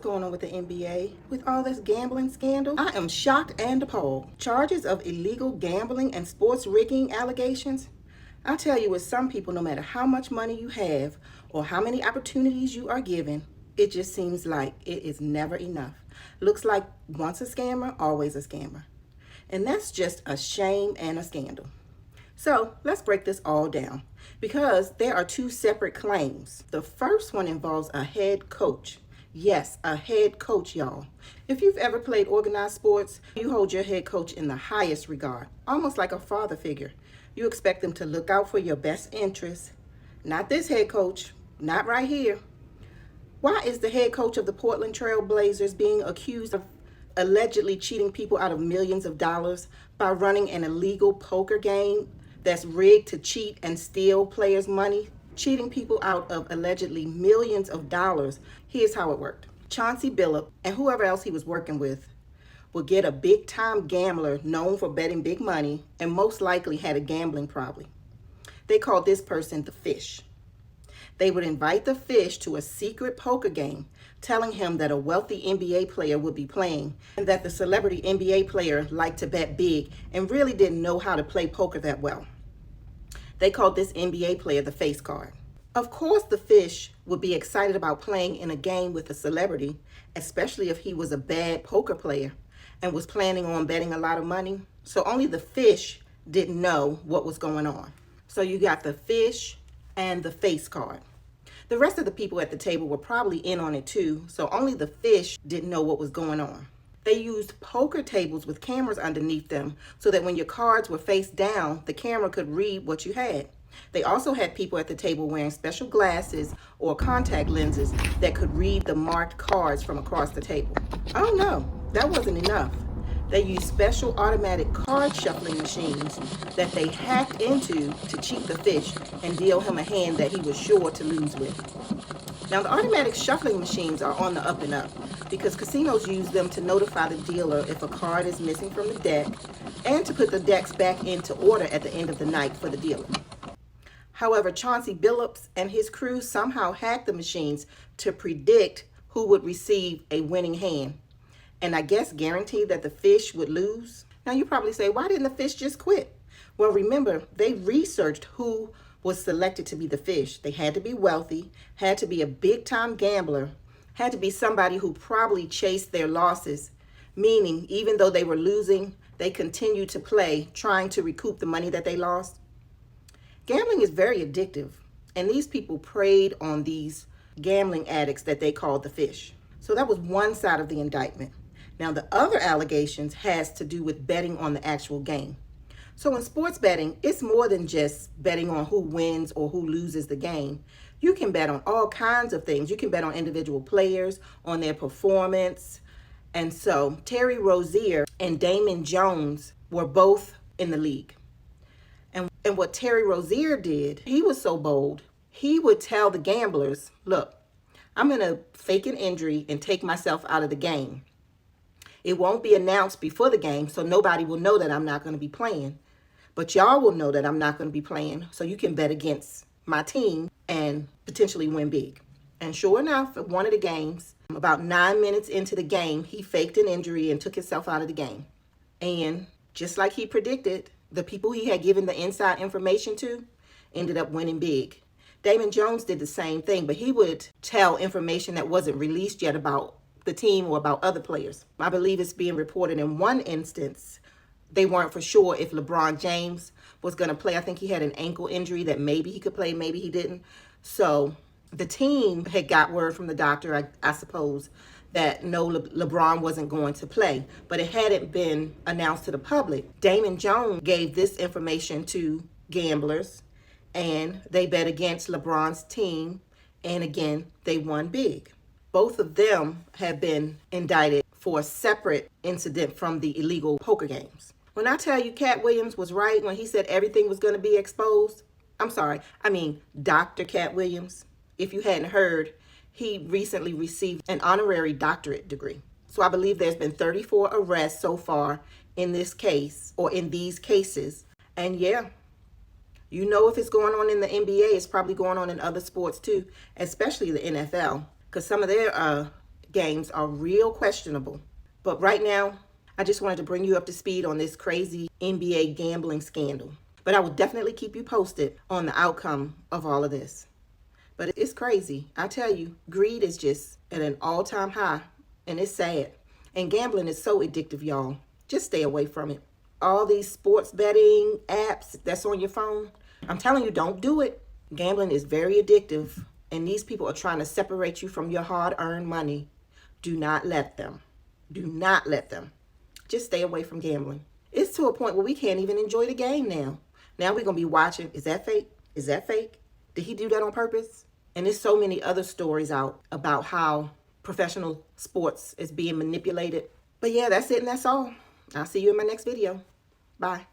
going on with the NBA with all this gambling scandal? I am shocked and appalled. Charges of illegal gambling and sports rigging allegations? I tell you, with some people, no matter how much money you have or how many opportunities you are given, it just seems like it is never enough. Looks like once a scammer, always a scammer. And that's just a shame and a scandal. So let's break this all down because there are two separate claims. The first one involves a head coach. Yes, a head coach, y'all. If you've ever played organized sports, you hold your head coach in the highest regard, almost like a father figure. You expect them to look out for your best interests. Not this head coach, not right here. Why is the head coach of the Portland Trail Blazers being accused of allegedly cheating people out of millions of dollars by running an illegal poker game that's rigged to cheat and steal players' money, cheating people out of allegedly millions of dollars? Here's how it worked. Chauncey Billups and whoever else he was working with would get a big-time gambler known for betting big money and most likely had a gambling problem. They called this person the Fish. They would invite the Fish to a secret poker game, telling him that a wealthy NBA player would be playing and that the celebrity NBA player liked to bet big and really didn't know how to play poker that well. They called this NBA player the face card. Of course, the Fish would be excited about playing in a game with a celebrity, especially if he was a bad poker player and was planning on betting a lot of money. So only the Fish didn't know what was going on. So you got the Fish and the face card. The rest of the people at the table were probably in on it too, so only the Fish didn't know what was going on. They used poker tables with cameras underneath them so that when your cards were face down, the camera could read what you had. They also had people at the table wearing special glasses or contact lenses that could read the marked cards from across the table. Oh no, that wasn't enough. They used special automatic card shuffling machines that they hacked into to cheat the Fish and deal him a hand that he was sure to lose with. Now, the automatic shuffling machines are on the up and up because casinos use them to notify the dealer if a card is missing from the deck and to put the decks back into order at the end of the night for the dealer. However, Chauncey Billups and his crew somehow hacked the machines to predict who would receive a winning hand, and I guess guaranteed that the Fish would lose. Now, you probably say, why didn't the Fish just quit? Well, remember, they researched who was selected to be the Fish. They had to be wealthy, had to be a big-time gambler, had to be somebody who probably chased their losses, meaning even though they were losing, they continued to play, trying to recoup the money that they lost. Gambling is very addictive, and these people preyed on these gambling addicts that they called the Fish. So that was one side of the indictment. Now, the other allegations has to do with betting on the actual game. So in sports betting, it's more than just betting on who wins or who loses the game. You can bet on all kinds of things. You can bet on individual players, on their performance. And so Terry Rozier and Damon Jones were both in the league. And what Terry Rozier did, he was so bold, he would tell the gamblers, look, I'm going to fake an injury and take myself out of the game. It won't be announced before the game, so nobody will know that I'm not going to be playing. But y'all will know that I'm not going to be playing, so you can bet against my team and potentially win big. And sure enough, at one of the games, about 9 minutes into the game, he faked an injury and took himself out of the game. And just like he predicted, the people he had given the inside information to ended up winning big. Damon Jones did the same thing, but he would tell information that wasn't released yet about the team or about other players. I believe it's being reported in one instance, they weren't for sure if LeBron James was going to play. I think he had an ankle injury that maybe he could play, maybe he didn't. So the team had got word from the doctor, I suppose, that no, LeBron wasn't going to play, but it hadn't been announced to the public. Damon Jones gave this information to gamblers, and they bet against LeBron's team, and again, they won big. Both of them have been indicted for a separate incident from the illegal poker games. When I tell you Cat Williams was right when he said everything was going to be exposed, Dr. Cat Williams, if you hadn't heard, he recently received an honorary doctorate degree. So I believe there's been 34 arrests so far in this case, or in these cases. And yeah, you know, if it's going on in the NBA, it's probably going on in other sports too, especially the NFL, because some of their games are real questionable. But right now, I just wanted to bring you up to speed on this crazy NBA gambling scandal. But I will definitely keep you posted on the outcome of all of this. But it's crazy. I tell you, greed is just at an all-time high, and it's sad. And gambling is so addictive, y'all. Just stay away from it. All these sports betting apps that's on your phone, I'm telling you, don't do it. Gambling is very addictive, and these people are trying to separate you from your hard-earned money. Do not let them. Do not let them. Just stay away from gambling. It's to a point where we can't even enjoy the game now. Now we're going to be watching, is that fake? Is that fake? Did he do that on purpose? And there's so many other stories out about how professional sports is being manipulated. But yeah, that's it and that's all. I'll see you in my next video. Bye.